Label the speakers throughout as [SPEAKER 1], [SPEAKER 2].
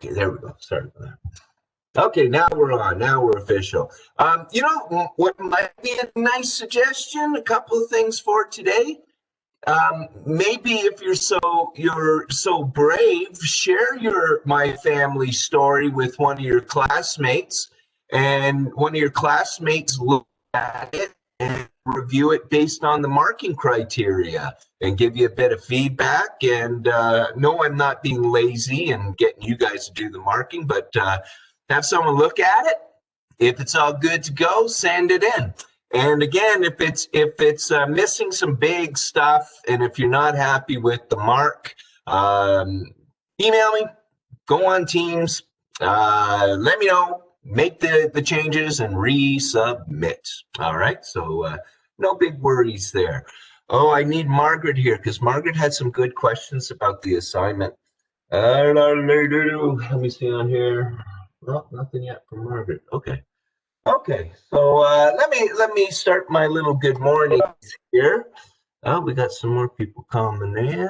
[SPEAKER 1] Okay, there we go. Sorry for that. Okay, now we're on. Now we're official. You know what might be a nice suggestion? A couple of things for today. Maybe if you're so brave, share your my family story with one of your classmates, and one of your classmates look at it and review it based on the marking criteria and give you a bit of feedback. And no, I'm not being lazy and getting you guys to do the marking, but have someone look at it. If it's all good to go, send it in. And again, if it's missing some big stuff, and if you're not happy with the mark, email me. Go on Teams. Let me know. Make the changes and resubmit. All right. So no big worries there. Oh, I need Margaret here because Margaret had some good questions about the assignment. Let me see on here. Well, nothing yet from Margaret. Okay. Okay, so let me start my little good morning here. Oh, we got some more people coming in.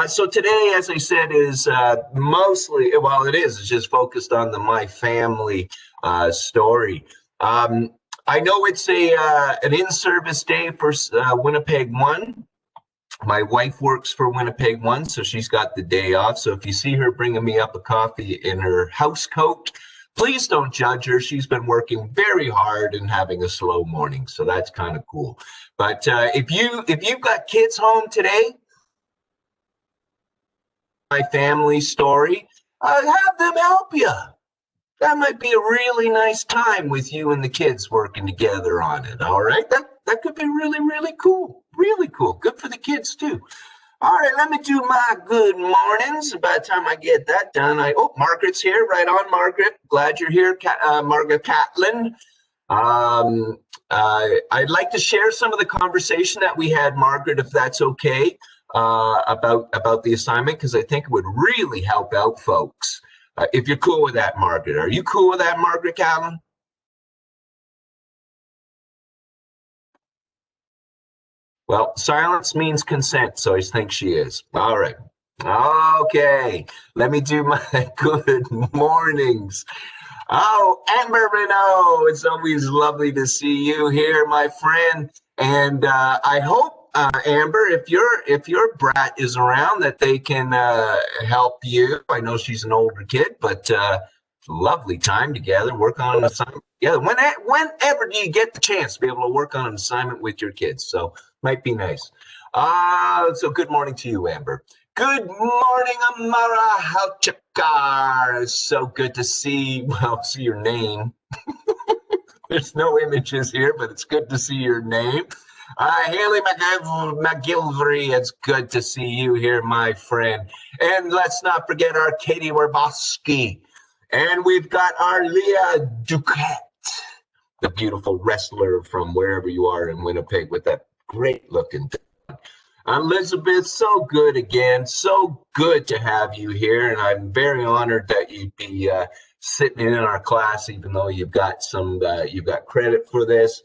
[SPEAKER 1] So today, as I said, is mostly, well, it's just focused on the my family story. I know it's an in-service day for Winnipeg 1. My wife works for Winnipeg 1, so she's got the day off. So if you see her bringing me up a coffee in her house coat, please don't judge her. She's been working very hard and having a slow morning, so that's kind of cool. But if you've got kids home today, my family story, have them help you. That might be a really nice time with you and the kids working together on it. All right, that could be really, really cool. Really cool. Good for the kids too. All right, let me do my good mornings. By the time I get that done, Margaret's here. Right on, Margaret. Glad you're here, Margaret Catlin. I'd like to share some of the conversation that we had, Margaret, if that's okay, about the assignment, because I think it would really help out folks. If you're cool with that, Margaret. Are you cool with that, Margaret Catlin? Well, silence means consent, so I think she is. All right. Okay. Let me do my good mornings. Oh, Amber Renault, it's always lovely to see you here, my friend. And I hope, Amber, if your brat is around, that they can help you. I know she's an older kid, but lovely time together, work on an assignment together. Whenever do you get the chance to be able to work on an assignment with your kids? So might be nice. So good morning to you, Amber. Good morning, Amara Halchakar. It's so good to see your name. There's no images here, but it's good to see your name. Haley McGilvery, it's good to see you here, my friend. And let's not forget our Katie Warboski. And we've got our Leah Duquette, the beautiful wrestler from wherever you are in Winnipeg with that great looking thing. Elizabeth, so good again. So good to have you here. And I'm very honored that you'd be sitting in our class, even though you've got credit for this.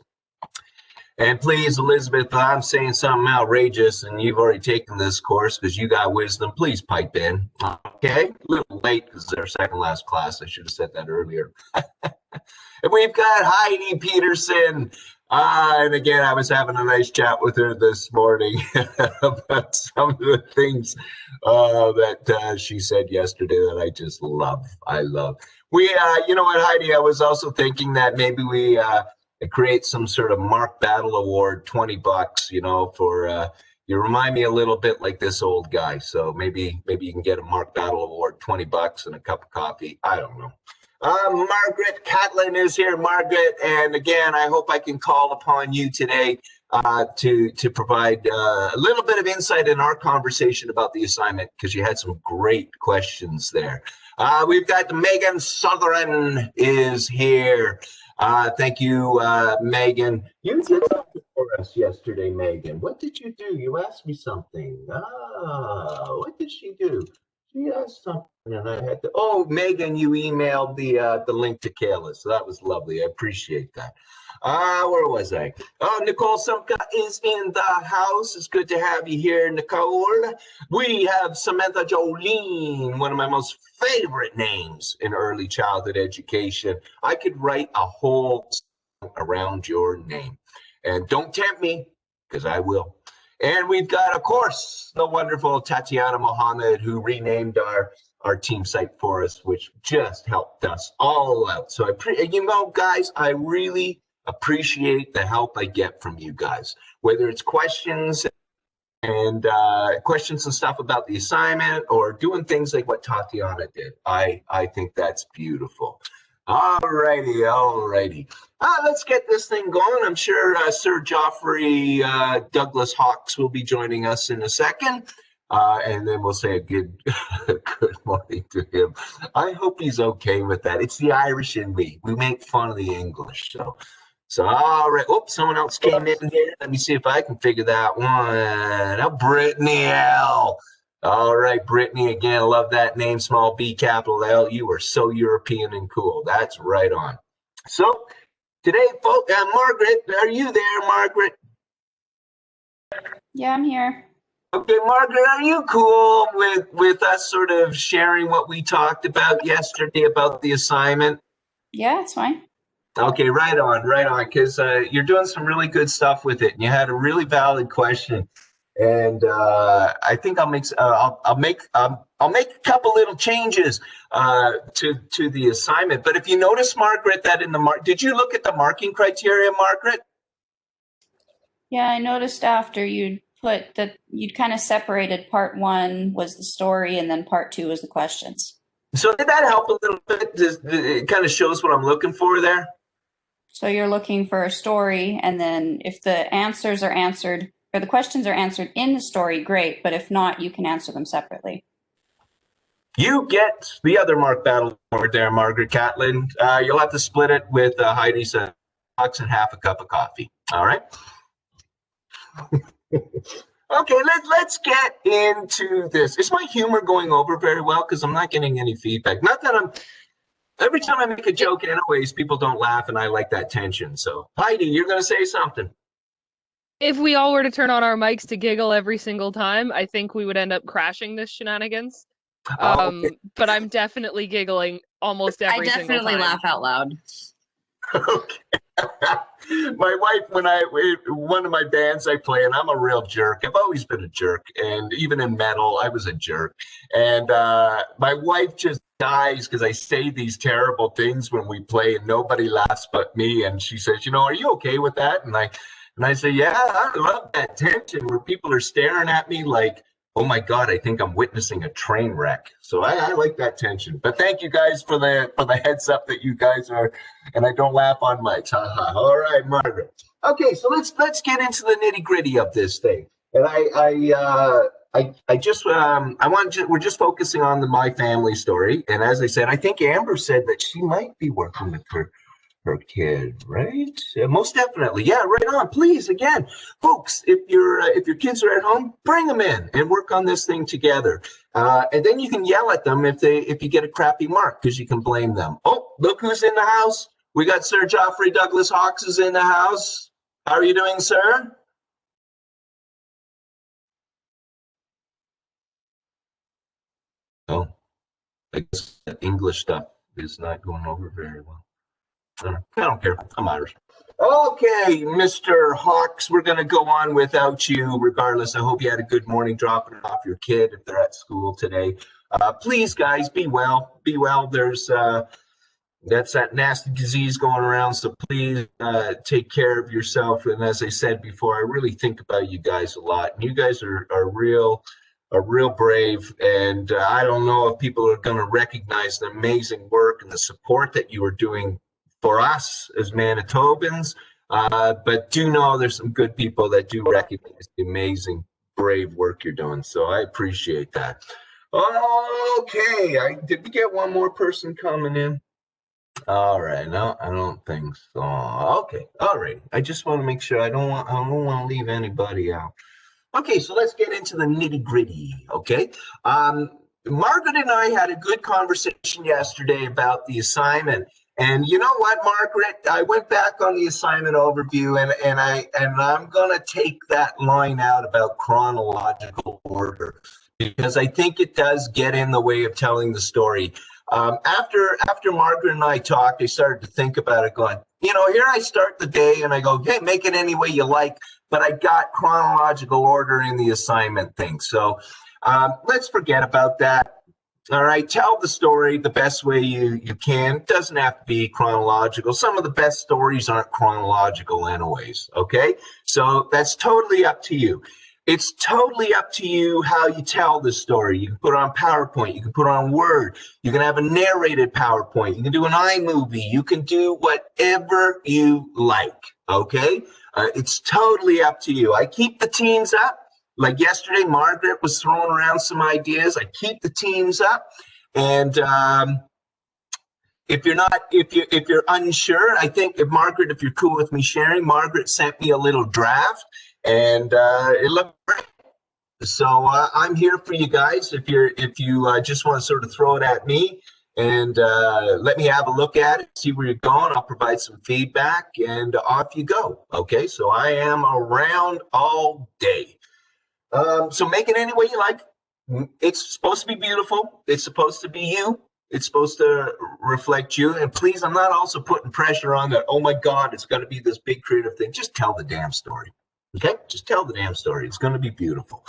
[SPEAKER 1] And please, Elizabeth, if I'm saying something outrageous and you've already taken this course because you got wisdom, please pipe in. Okay? A little late because it's our second last class. I should have said that earlier. And we've got Heidi Peterson. And again, I was having a nice chat with her this morning about some of the things that she said yesterday that I just love. I love. You know what, Heidi, I was also thinking that maybe we create some sort of Mark Battle Award, $20, for you remind me a little bit like this old guy. So maybe you can get a Mark Battle Award, $20 and a cup of coffee. I don't know. Margaret Catlin is here, Margaret. And again, I hope I can call upon you today to provide a little bit of insight in our conversation about the assignment, because you had some great questions there. We've got Megan Southern is here. Thank you, Megan. You did something for us yesterday, Megan. What did you do? You asked me something. What did she do? something. And I had to. Oh, Megan, you emailed the link to Kayla, so that was lovely. I appreciate that. Where was I? Oh, Nicole Sumka is in the house. It's good to have you here, Nicole. We have Samantha Jolene, one of my most favorite names in early childhood education. I could write a whole song around your name. And don't tempt me, because I will. And we've got, of course, the wonderful Tatiana Mohammed, who renamed our team site for us, which just helped us all out. So, guys, I really appreciate the help I get from you guys, whether it's questions and stuff about the assignment or doing things like what Tatiana did. I think that's beautiful. All righty. Let's get this thing going. I'm sure Sir Geoffrey Douglas Hawkes will be joining us in a second. And then we'll say a good good morning to him. I hope he's okay with that. It's the Irish in me. We make fun of the English. So all right. Oops, someone else came in here. Let me see if I can figure that one. Oh, Brittany L. All right, Brittany, again, I love that name, small B, capital L. You are so European and cool. That's right on. So today, folks, Margaret, are you there, Margaret?
[SPEAKER 2] Yeah, I'm here.
[SPEAKER 1] Okay, Margaret, are you cool with us sort of sharing what we talked about yesterday about the assignment?
[SPEAKER 2] Yeah, it's fine.
[SPEAKER 1] Okay, right on, because you're doing some really good stuff with it, and you had a really valid question. And I think I'll make a couple little changes to the assignment. But if you notice, Margaret, that in the did you look at the marking criteria, Margaret?
[SPEAKER 2] Yeah, I noticed after you'd put that you'd kind of separated part 1 was the story and then part 2 was the questions.
[SPEAKER 1] So did that help a little bit? It kind of shows what I'm looking for there.
[SPEAKER 2] So you're looking for a story, and then if the answers are answered or the questions are answered in the story, great. But if not, you can answer them separately.
[SPEAKER 1] You get the other Mark Battle Award there, Margaret Catlin. You'll have to split it with Heidi's $1 and half a cup of coffee. All right. Okay, let's get into this. Is my humor going over very well? Because I'm not getting any feedback. Not that I'm. Every time I make a joke, anyways, people don't laugh, and I like that tension. So, Heidi, you're going to say something.
[SPEAKER 3] If we all were to turn on our mics to giggle every single time, I think we would end up crashing this shenanigans. Okay. But I'm definitely giggling almost every single time.
[SPEAKER 4] I definitely laugh out loud.
[SPEAKER 1] Okay. My wife, one of my bands I play, and I'm a real jerk. I've always been a jerk, and even in metal, I was a jerk. And my wife just dies because I say these terrible things when we play, and nobody laughs but me. And she says, "Are you okay with that?" And I say, "Yeah, I love that tension where people are staring at me like, oh my God, I think I'm witnessing a train wreck." So I like that tension. But thank you guys for the heads up that you guys are, and I don't laugh on mics. All right, Margaret. Okay, so let's get into the nitty gritty of this thing. And we're just focusing on the My Family story. And as I said, I think Amber said that she might be working with her kid, right? Most definitely. Yeah, right on. Please, again, folks, if your kids are at home, bring them in and work on this thing together. And then you can yell at them if you get a crappy mark, because you can blame them. Oh, look who's in the house. We got Sir Geoffrey Douglas Hawkes is in the house. How are you doing, sir? Oh, I guess that English stuff is not going over very well. I don't care. I'm Irish. Okay, Mr. Hawkes, we're going to go on without you regardless. I hope you had a good morning dropping off your kid if they're at school today. Please, guys, be well. Be well. There's that's that nasty disease going around, so please take care of yourself. And as I said before, I really think about you guys a lot. And you guys are real brave, and I don't know if people are going to recognize the amazing work and the support that you are doing for us as Manitobans, but do know there's some good people that do recognize the amazing, brave work you're doing. So I appreciate that. Okay, did we get one more person coming in? All right, no, I don't think so. Okay, all right. I just want to make sure I don't want to leave anybody out. Okay, so let's get into the nitty gritty. Okay, Margaret and I had a good conversation yesterday about the assignment. And you know what, Margaret? I went back on the assignment overview, and I'm gonna take that line out about chronological order because I think it does get in the way of telling the story. After Margaret and I talked, I started to think about it, going, here I start the day and I go, hey, make it any way you like, but I got chronological order in the assignment thing. So let's forget about that. All right, tell the story the best way you can. It doesn't have to be chronological. Some of the best stories aren't chronological anyways, okay? So that's totally up to you. It's totally up to you how you tell the story. You can put it on PowerPoint. You can put it on Word. You can have a narrated PowerPoint. You can do an iMovie. You can do whatever you like, okay? It's totally up to you. I keep the teams up. Like yesterday, Margaret was throwing around some ideas. I keep the teams up. And if you're unsure, I think if you're cool with me sharing, Margaret sent me a little draft. And it looked great. So I'm here for you guys. If you just want to sort of throw it at me and let me have a look at it, see where you're going. I'll provide some feedback and off you go. Okay, so I am around all day. So make it any way you like. It's supposed to be beautiful. It's supposed to be you. It's supposed to reflect you. And please, I'm not also putting pressure on that. Oh my God, it's got to be this big creative thing. Just tell the damn story. Okay, just tell the damn story. It's going to be beautiful.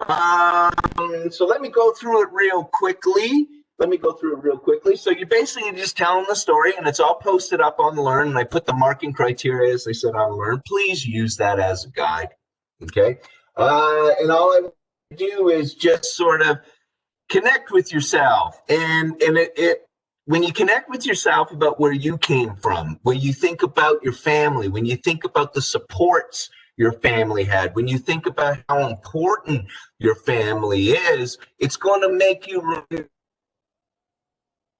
[SPEAKER 1] So let me go through it real quickly. So you're basically just telling the story, and it's all posted up on Learn. And I put the marking criteria, as they said, on Learn. Please use that as a guide. Okay, and all I do is just sort of connect with yourself, and when you connect with yourself about where you came from, when you think about your family, when you think about the supports your family had, when you think about how important your family is, it's going to make you remember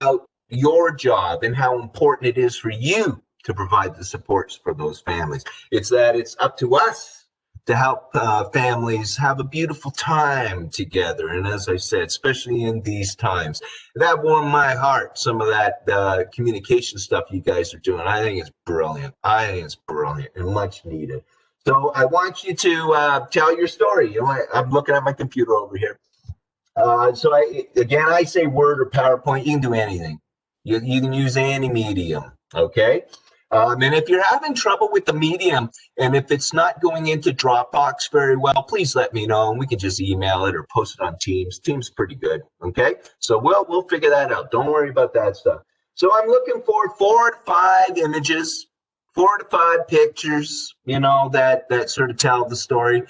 [SPEAKER 1] about your job and how important it is for you to provide the supports for those families. It's up to us to help families have a beautiful time together. And as I said, especially in these times, that warmed my heart, some of that communication stuff you guys are doing. I think it's brilliant. And much needed. So I want you to tell your story. I'm looking at my computer over here. So I say Word or PowerPoint. You can do anything. You can use any medium, okay? And if you're having trouble with the medium, and if it's not going into Dropbox very well, please let me know, and we can just email it or post it on Teams. Teams is pretty good, okay? So we'll figure that out. Don't worry about that stuff. So I'm looking for 4 to 5 images, 4 to 5 pictures, that sort of tell the story.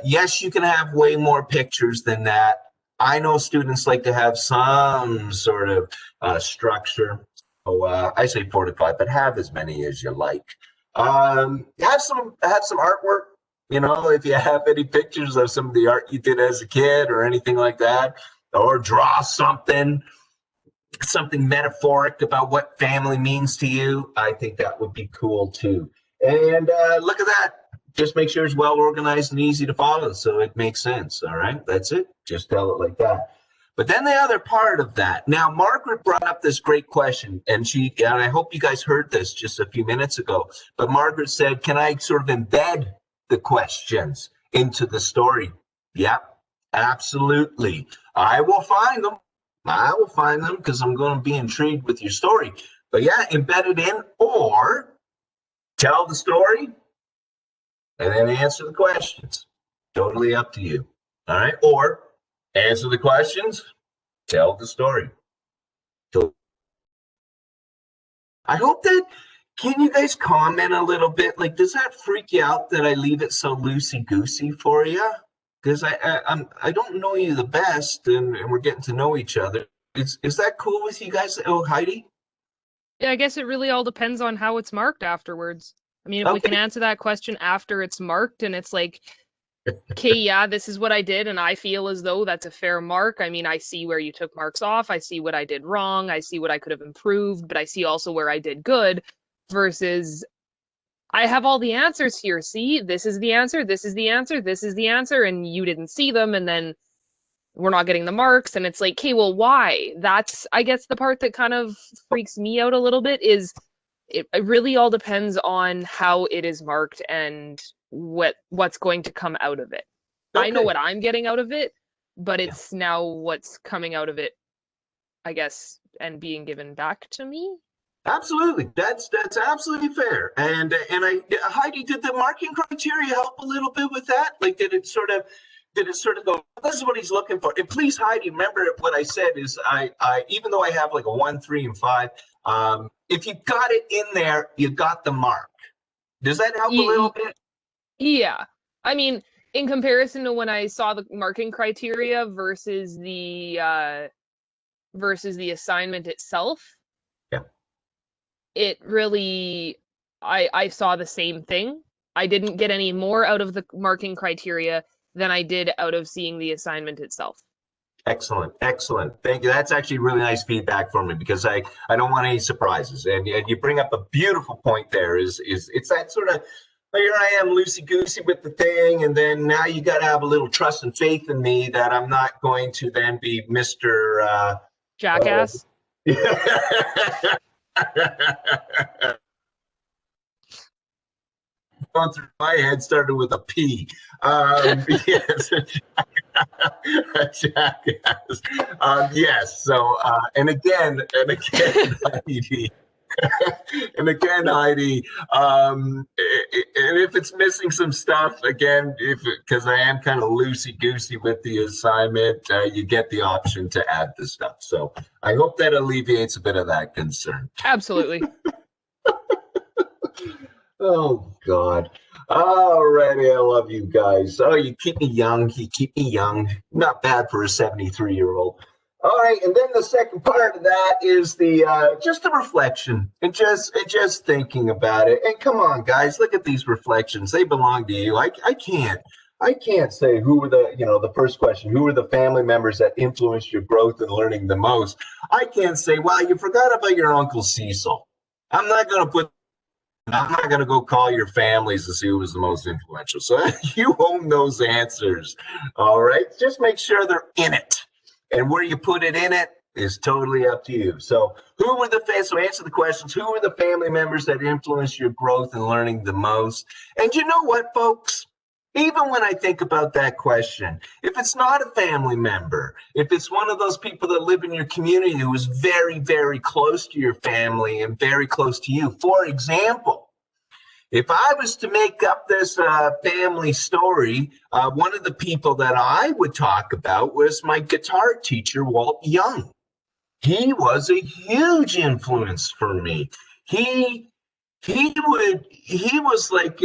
[SPEAKER 1] Yes, you can have way more pictures than that. I know students like to have some sort of structure. So I say 4 to 5, but have as many as you like. Have some artwork. If you have any pictures of some of the art you did as a kid or anything like that, or draw something metaphoric about what family means to you, I think that would be cool too. And look at that. Just make sure it's well organized and easy to follow so it makes sense. All right, that's it. Just tell it like that. But then the other part of that. Now, Margaret brought up this great question, and I hope you guys heard this just a few minutes ago. But Margaret said, can I sort of embed the questions into the story? Yep, absolutely. I will find them because I'm going to be intrigued with your story. But yeah, embed it in, or tell the story and then answer the questions. Totally up to you. All right. Or answer the questions, tell the story. So I hope that, can you guys comment a little bit? Like, does that freak you out that I leave it so loosey-goosey for you? Because I don't know you the best, and we're getting to know each other. Is that cool with you guys? Oh, Heidi?
[SPEAKER 3] Yeah, I guess it really all depends on how it's marked afterwards. I mean, if we can answer that question after it's marked and it's like, okay, yeah, this is what I did, and I feel as though that's a fair mark. I mean, I see where you took marks off. I see what I did wrong. I see what I could have improved, but I see also where I did good versus I have all the answers here. See, this is the answer. This is the answer. This is the answer. And you didn't see them. And then we're not getting the marks, and it's like, okay, well, why? That's, I guess, the part that kind of freaks me out a little bit is it really all depends on how it is marked and what's going to come out of it.
[SPEAKER 1] Okay.
[SPEAKER 3] I know what I'm getting out of it, but it's now what's coming out of it, I guess, and being given back to me.
[SPEAKER 1] Absolutely, that's absolutely fair. And Heidi, did the marking criteria help a little bit with that? Like, did it sort of go, this is what he's looking for? And please, Heidi, remember what I said is I even though I have like a 1, 3, and 5, if you got it in there, you got the mark. Does that help a little bit?
[SPEAKER 3] Yeah. I mean, in comparison to when I saw the marking criteria versus the assignment itself,
[SPEAKER 1] yeah,
[SPEAKER 3] it really, I saw the same thing. I didn't get any more out of the marking criteria than I did out of seeing the assignment itself.
[SPEAKER 1] Excellent, excellent. Thank you. That's actually really nice feedback for me, because I don't want any surprises. And you bring up a beautiful point there. Is it's that sort of, here I am loosey goosey with the thing, and then now you got to have a little trust and faith in me that I'm not going to then be Mr.
[SPEAKER 3] Jackass.
[SPEAKER 1] Going through my head started with a P. Yes, jackass. Yes. So, and again, Heidi. And again, Heidi, and if it's missing some stuff, again, because I am kind of loosey goosey with the assignment, you get the option to add the stuff. So I hope that alleviates a bit of that concern.
[SPEAKER 3] Absolutely.
[SPEAKER 1] Oh, God. Alrighty, I love you guys. Oh, you keep me young. You keep me young. Not bad for a 73-year-old. All right, and then the second part of that is the just the reflection and just thinking about it. And come on, guys, look at these reflections. They belong to you. I can't say who were the first question, who were the family members that influenced your growth and learning the most. I can't say, well, you forgot about your Uncle Cecil. I'm not going to go call your families to see who was the most influential. So you own those answers. All right. Just make sure they're in it. And where you put it in it is totally up to you. So so answer the questions. Who were the family members that influenced your growth and learning the most? And you know what, folks? Even when I think about that question, if it's not a family member, if it's one of those people that live in your community who is very, very close to your family and very close to you, for example, if I was to make up this family story, one of the people that I would talk about was my guitar teacher, Walt Young. He was a huge influence for me. He was like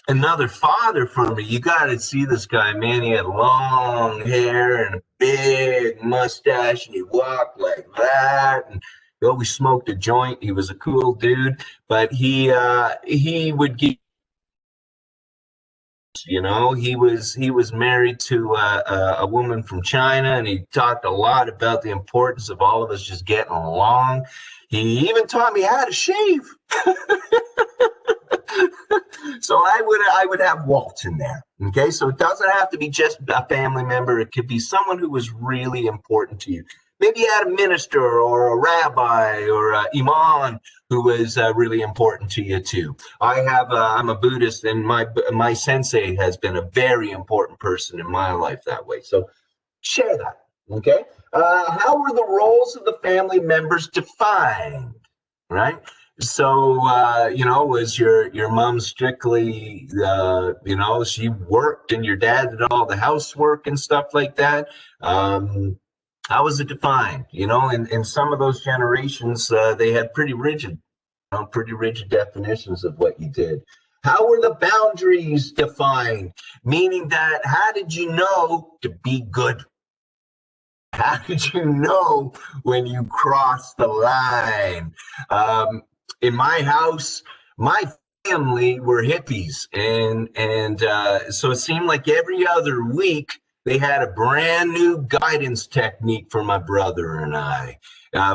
[SPEAKER 1] another father for me. You got to see this guy, man. He had long hair and a big mustache, and he walked like that, and he always smoked a joint. He was a cool dude, but he would get, he was married to a woman from China, and he talked a lot about the importance of all of us just getting along. He even taught me how to shave. So I would have Walt in there. Okay, so it doesn't have to be just a family member. It could be someone who was really important to you. Maybe you had a minister or a rabbi or an imam who was really important to you too. I'm a Buddhist, and my sensei has been a very important person in my life that way. So share that. Okay. How were the roles of the family members defined? Right. So, was your mom strictly, she worked and your dad did all the housework and stuff like that? How was it defined? In some of those generations, they had pretty rigid definitions of what you did. How were the boundaries defined? Meaning that, how did you know to be good? How did you know when you crossed the line? In my house, my family were hippies, and so it seemed like every other week they had a brand new guidance technique for my brother and I.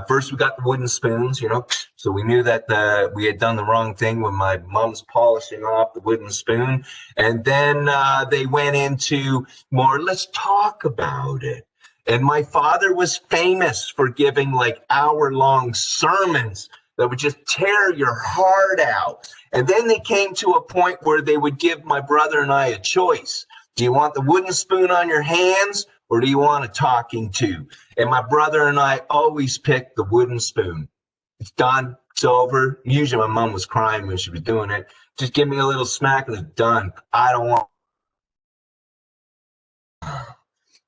[SPEAKER 1] First, we got the wooden spoons, you know, so we knew that we had done the wrong thing when my mom's polishing off the wooden spoon. And then they went into more, let's talk about it. And my father was famous for giving like hour-long sermons that would just tear your heart out. And then they came to a point where they would give my brother and I a choice. Do you want the wooden spoon on your hands, or do you want a talking to? And my brother and I always picked the wooden spoon. It's done. It's over. Usually my mom was crying when she was doing it. Just give me a little smack and it's done. I don't want.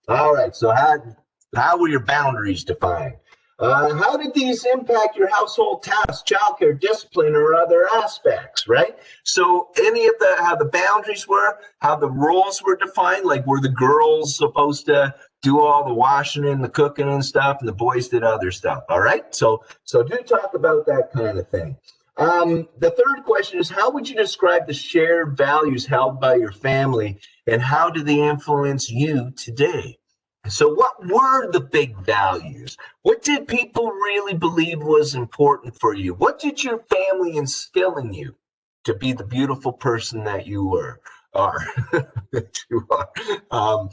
[SPEAKER 1] All right. So how were your boundaries defined? How did these impact your household tasks, childcare, discipline, or other aspects, right? So any of how the boundaries were, how the roles were defined, like were the girls supposed to do all the washing and the cooking and stuff, and the boys did other stuff, all right? So do talk about that kind of thing. The third question is, how would you describe the shared values held by your family, and how do they influence you today? So what were the big values? What did people really believe was important for you? What did your family instill in you to be the beautiful person that you are? That you are.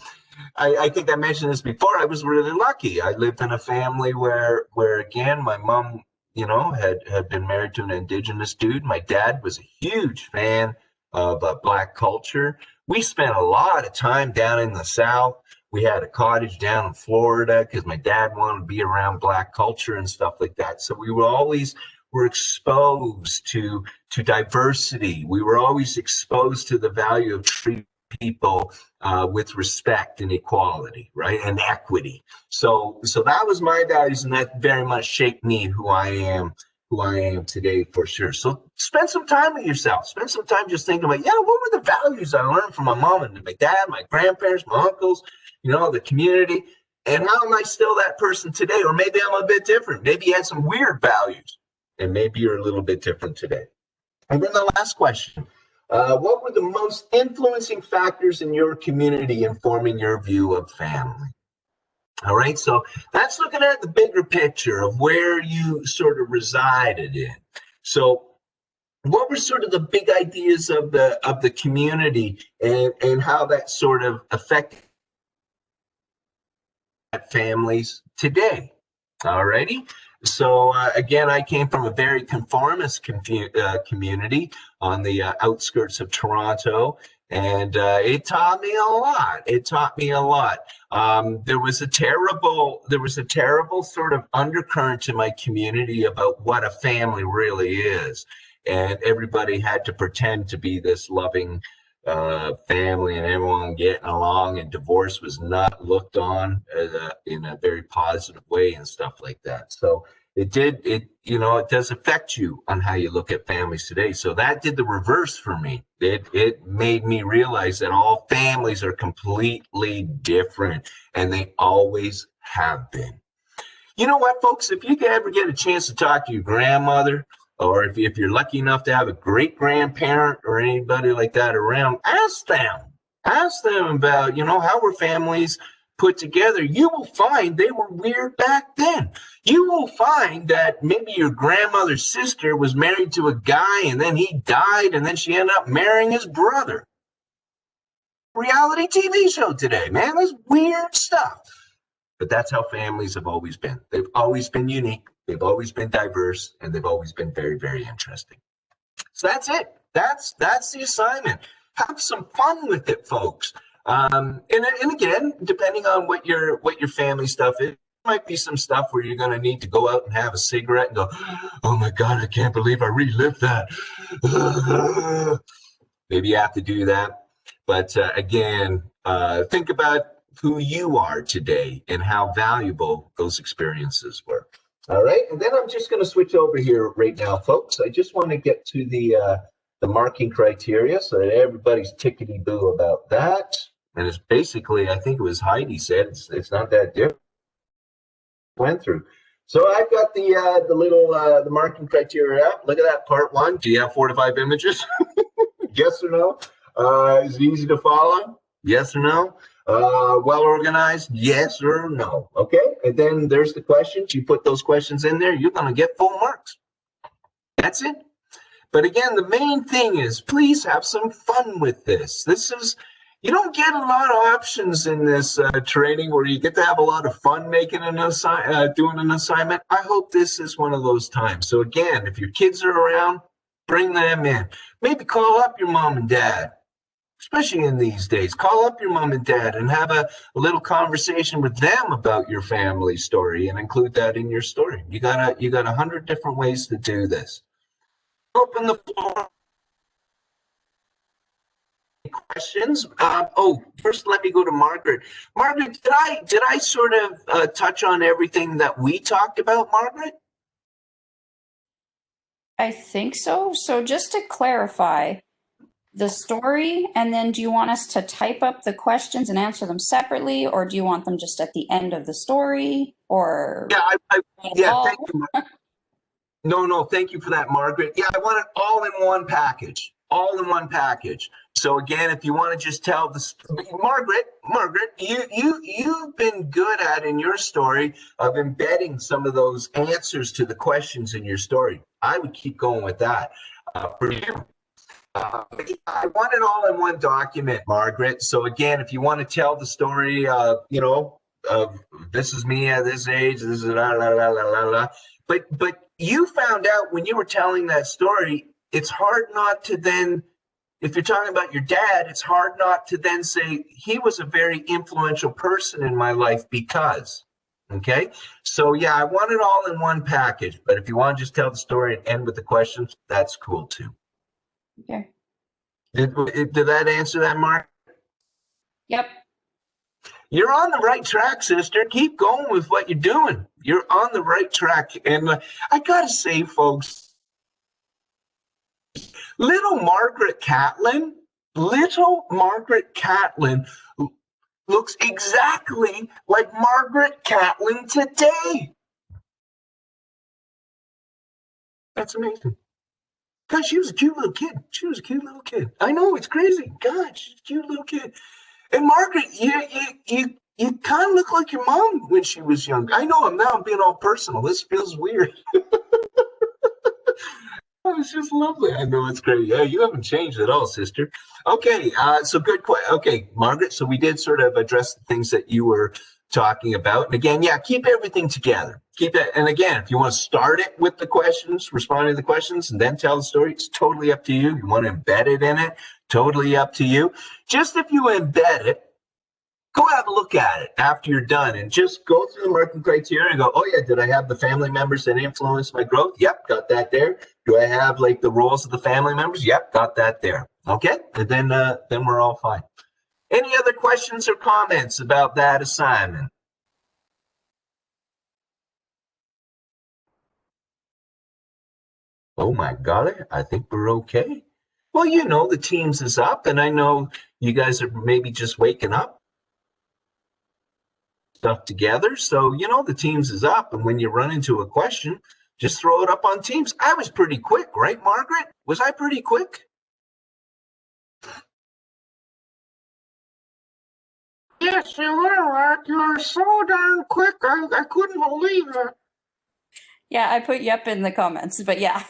[SPEAKER 1] I think I mentioned this before. I was really lucky. I lived in a family where again, my mom, you know, had been married to an Indigenous dude. My dad was a huge fan of Black culture. We spent a lot of time down in the South. We had a cottage down in Florida because my dad wanted to be around Black culture and stuff like that. So we were exposed to diversity. We were always exposed to the value of treating people with respect and equality, right, and equity. So that was my values, and that very much shaped me who I am today for sure. So spend some time with yourself. Spend some time just thinking about, what were the values I learned from my mom and my dad, my grandparents, my uncles, you know, the community, and how am I still that person today? Or maybe I'm a bit different. Maybe you had some weird values, and maybe you're a little bit different today. And then the last question, what were the most influencing factors in your community in forming your view of family? All right, so that's looking at the bigger picture of where you sort of resided in. So what were sort of the big ideas of the community, and how that sort of affected families today? All righty. So again, I came from a very conformist community on the outskirts of Toronto, and it taught me a lot. It taught me a lot. There was a terrible sort of undercurrent to my community about what a family really is, and everybody had to pretend to be this loving family and everyone getting along, and divorce was not looked on in a very positive way and stuff like that. So it does affect you on how you look at families today. So that did the reverse for me. It made me realize that all families are completely different, and they always have been. You know what, folks, if you ever get a chance to talk to your grandmother, or if you're lucky enough to have a great grandparent or anybody like that around, ask them about, how were families put together. You will find they were weird back then. You will find that maybe your grandmother's sister was married to a guy, and then he died, and then she ended up marrying his brother. Reality TV show today, man. That's weird stuff. But that's how families have always been. They've always been unique. They've always been diverse, and they've always been very, very interesting. So that's it. That's the assignment. Have some fun with it, folks. And again, depending on what your family stuff is, might be some stuff where you're going to need to go out and have a cigarette and go, oh my God, I can't believe I relived that. Maybe you have to do that. But again, think about who you are today and how valuable those experiences were. All right, and then I'm just going to switch over here right now, folks. I just want to get to the marking criteria so that everybody's tickety-boo about that. And it's basically, I think it was Heidi said, it's not that different. Went through. So I've got the little the marking criteria up. Look at that, part one. Do you have 4 to 5 images? Yes or no? Is it easy to follow? Yes or no? Well organized, yes or no. Okay, and then there's the questions. You put those questions in there, you're going to get full marks. That's it. But again, the main thing is please have some fun with this. You don't get a lot of options in this training where you get to have a lot of fun making doing an assignment. I hope this is one of those times. So again, if your kids are around, bring them in. Maybe call up your mom and dad, especially in these days. Call up your mom and dad and have a little conversation with them about your family story and include that in your story. You got 100 different ways to do this. Open the floor. Questions? First, let me go to Margaret. Margaret, did I sort of touch on everything that we talked about, Margaret?
[SPEAKER 2] I think so. So just to clarify, the story, and then do you want us to type up the questions and answer them separately, or do you want them just at the end of the story? Or
[SPEAKER 1] thank you. No, thank you for that, Margaret. Yeah, I want it all in one package. All in one package. So again, if you want to just tell Margaret, you've been good at in your story of embedding some of those answers to the questions in your story. I would keep going with that for you. I want it all in one document, Margaret. So again, if you want to tell the story, of this is me at this age, this is la la la la la la. But you found out when you were telling that story, it's hard not to then, if you're talking about your dad, it's hard not to then say he was a very influential person in my life because. Okay, so yeah, I want it all in one package. But if you want to just tell the story and end with the questions, that's cool too.
[SPEAKER 2] Okay.
[SPEAKER 1] Did that answer that, Mark?
[SPEAKER 2] Yep.
[SPEAKER 1] You're on the right track, sister. Keep going with what you're doing. You're on the right track. And I got to say, folks, little Margaret Catlin looks exactly like Margaret Catlin today. That's amazing. God, she was a cute little kid. I know, it's crazy. God, she's a cute little kid. And Margaret, you kind of look like your mom when she was young. I know I'm being all personal. This feels weird. Oh, it's just lovely. I know, it's great. Yeah, you haven't changed at all, sister. Okay, so good question. Okay, Margaret, so we did sort of address the things that you were talking about. And again, yeah, keep everything together. Keep it. And again, if you want to start it with the questions, responding to the questions, and then tell the story, it's totally up to you. You want to embed it in it, totally up to you. Just if you embed it, go have a look at it after you're done and just go through the marking criteria and go, oh yeah, did I have the family members that influenced my growth? Yep, got that there. Do I have like the roles of the family members? Yep, got that there. Okay, and then we're all fine. Any other questions or comments about that assignment? Oh my God, I think we're okay. Well, the Teams is up, and I know you guys are maybe just waking up stuff together. So, the Teams is up, and when you run into a question, just throw it up on Teams. I was pretty quick, right, Margaret? Was I pretty quick? Yes, you were, Mark. You were so darn quick. I couldn't believe it.
[SPEAKER 2] Yeah, I put yep in the comments, but yeah.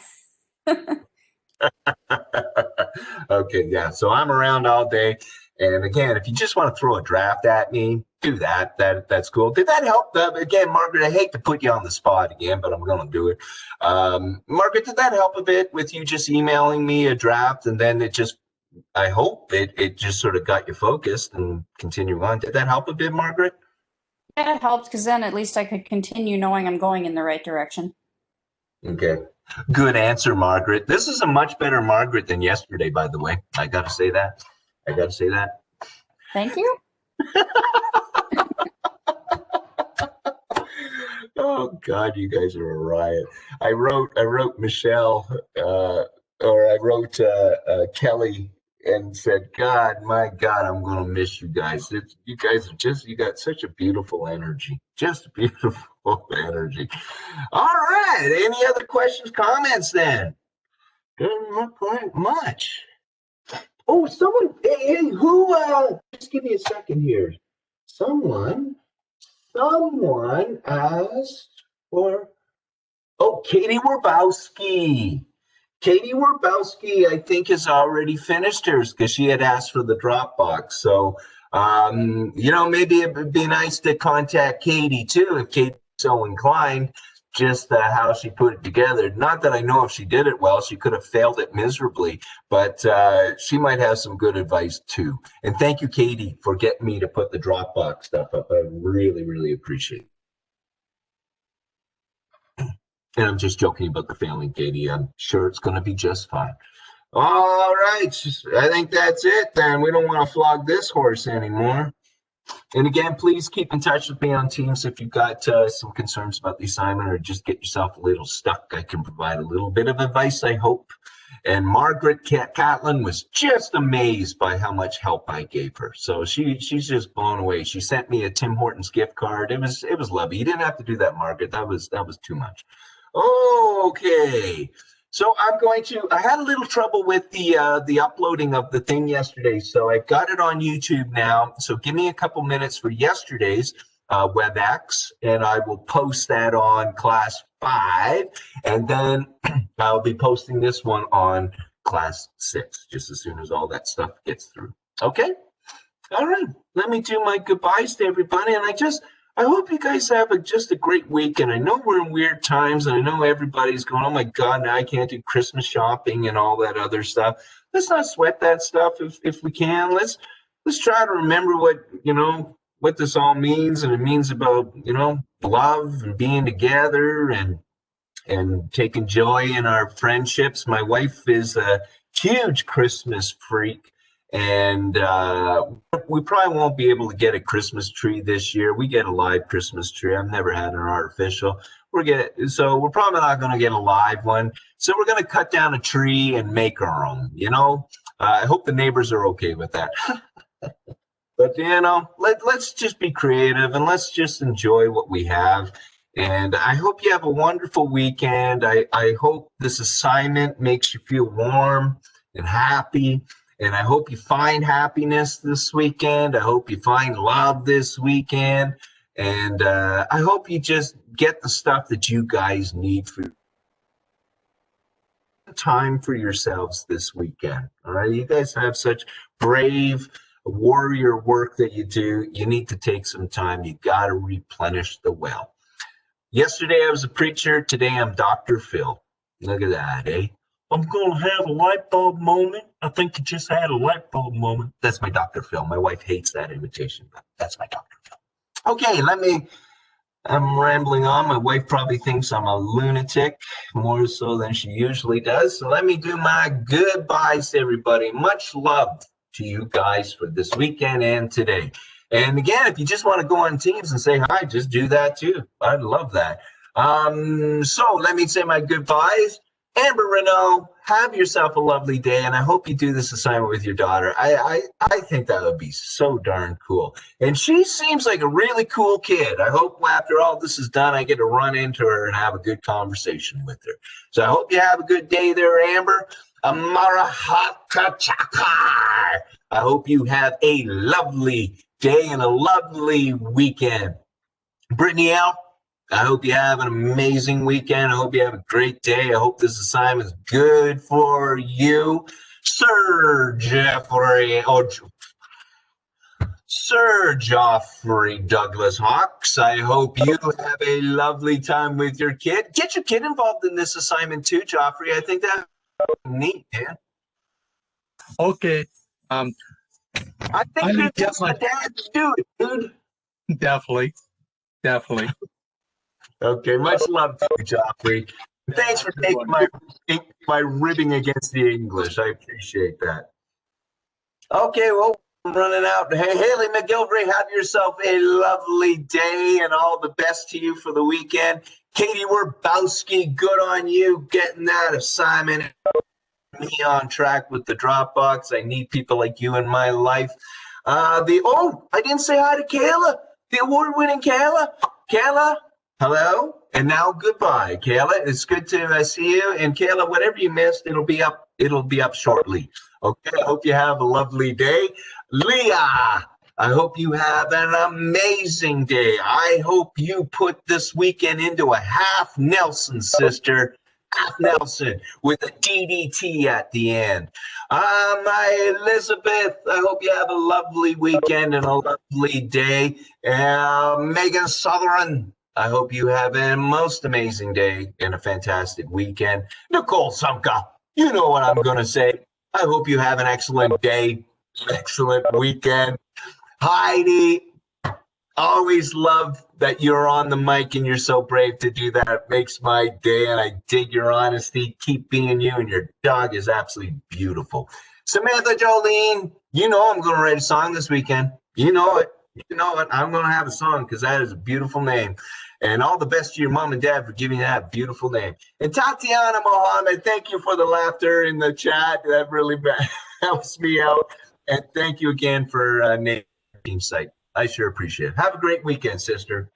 [SPEAKER 1] Okay, yeah. So I'm around all day. And again, if you just want to throw a draft at me, do that. That's cool. Did that help? Again, Margaret, I hate to put you on the spot again, but I'm going to do it. Margaret, did that help a bit with you just emailing me a draft and then I hope it just sort of got you focused and continue on. Did that help a bit, Margaret?
[SPEAKER 2] Yeah, it helped because then at least I could continue knowing I'm going in the right direction.
[SPEAKER 1] Okay. Good answer, Margaret. This is a much better Margaret than yesterday, by the way. I got to say that.
[SPEAKER 2] Thank you.
[SPEAKER 1] Oh God, you guys are a riot. I wrote Michelle, or I wrote Kelly and said, my God, I'm going to miss you guys. You guys you got such a beautiful energy. Just beautiful energy. All right. Any other questions, comments then? Doesn't look like much. Oh, someone, hey, who, just give me a second here. Someone asked for, oh, Katie Werbowski. Katie Werbowski, I think, has already finished hers because she had asked for the Dropbox. So, maybe it would be nice to contact Katie too, if Katie's so inclined, just how she put it together. Not that I know if she did it well, she could have failed it miserably, but she might have some good advice too. And thank you, Katie, for getting me to put the Dropbox stuff up. I really, really appreciate it. And I'm just joking about the failing, Katie. I'm sure it's going to be just fine. All right. I think that's it then. We don't want to flog this horse anymore. And again, please keep in touch with me on Teams if you've got some concerns about the assignment or just get yourself a little stuck. I can provide a little bit of advice, I hope. And Margaret Catlin was just amazed by how much help I gave her. So she's just blown away. She sent me a Tim Hortons gift card. It was lovely. You didn't have to do that, Margaret. That was too much. Okay. So I had a little trouble with the uploading of the thing yesterday. So I've got it on YouTube now. So give me a couple minutes for yesterday's WebEx, and I will post that on class 5. And then I'll be posting this one on class 6, just as soon as all that stuff gets through. Okay. All right. Let me do my goodbyes to everybody. And I hope you guys have just a great week. And I know we're in weird times, and I know everybody's going, oh my God, now I can't do Christmas shopping and all that other stuff. Let's not sweat that stuff if we can. Let's try to remember what this all means. And it means about, love and being together and taking joy in our friendships. My wife is a huge Christmas freak. And we probably won't be able to get a Christmas tree this year. We get a live Christmas tree. I've never had an artificial. So we're probably not going to get a live one. So we're going to cut down a tree and make our own. I hope the neighbors are okay with that. But let's just be creative and let's just enjoy what we have. And I hope you have a wonderful weekend. I hope this assignment makes you feel warm and happy. And I hope you find happiness this weekend. I hope you find love this weekend. And I hope you just get the stuff that you guys need for time for yourselves this weekend. All right. You guys have such brave warrior work that you do. You need to take some time. You got to replenish the well. Yesterday I was a preacher. Today I'm Dr. Phil. Look at that, eh? I'm going to have a light bulb moment. I think you just had a light bulb moment. That's my Dr. Phil. My wife hates that invitation, but that's my Dr. Phil. Okay, I'm rambling on. My wife probably thinks I'm a lunatic, more so than she usually does. So let me do my goodbyes to everybody. Much love to you guys for this weekend and today. And again, if you just want to go on Teams and say hi, just do that too. I'd love that. So let me say my goodbyes. Amber Renault, have yourself a lovely day, and I hope you do this assignment with your daughter. I think that would be so darn cool. And she seems like a really cool kid. I hope after all this is done, I get to run into her and have a good conversation with her. So I hope you have a good day there, Amber. Amarahaka Chakar. I hope you have a lovely day and a lovely weekend. Brittany L., I hope you have an amazing weekend. I hope you have a great day. I hope this assignment is good for you. Sir Geoffrey Douglas Hawks, I hope you have a lovely time with your kid. Get your kid involved in this assignment too, Geoffrey. I think that's neat, man.
[SPEAKER 4] Okay.
[SPEAKER 1] I think you're just a dad to do it, dude.
[SPEAKER 4] Definitely.
[SPEAKER 1] Okay, much love to you, Geoffrey. Thanks for taking my ribbing against the English. I appreciate that. Okay, well, I'm running out. Hey, Haley McGilvery, have yourself a lovely day and all the best to you for the weekend. Katie Werbowski, good on you getting that assignment. Me on track with the Dropbox. I need people like you in my life. I didn't say hi to Kayla, the award-winning Kayla. Kayla, hello, and now goodbye, Kayla. It's good to see you. And Kayla, whatever you missed, it'll be up shortly. Okay, I hope you have a lovely day. Leah, I hope you have an amazing day. I hope you put this weekend into a half Nelson, sister. Half Nelson with a DDT at the end. My Elizabeth, I hope you have a lovely weekend and a lovely day. Megan Sutherland, I hope you have a most amazing day and a fantastic weekend. Nicole Sumka, you know what I'm going to say. I hope you have an excellent day, excellent weekend. Heidi, always love that you're on the mic and you're so brave to do that. It makes my day, and I dig your honesty. Keep being you, and your dog is absolutely beautiful. Samantha Jolene, you know I'm going to write a song this weekend. You know it. You know it. I'm going to have a song because that is a beautiful name. And all the best to your mom and dad for giving you that beautiful name. And Tatiana Mohammed, thank you for the laughter in the chat. That really helps me out. And thank you again for naming the team site. I sure appreciate it. Have a great weekend, sister.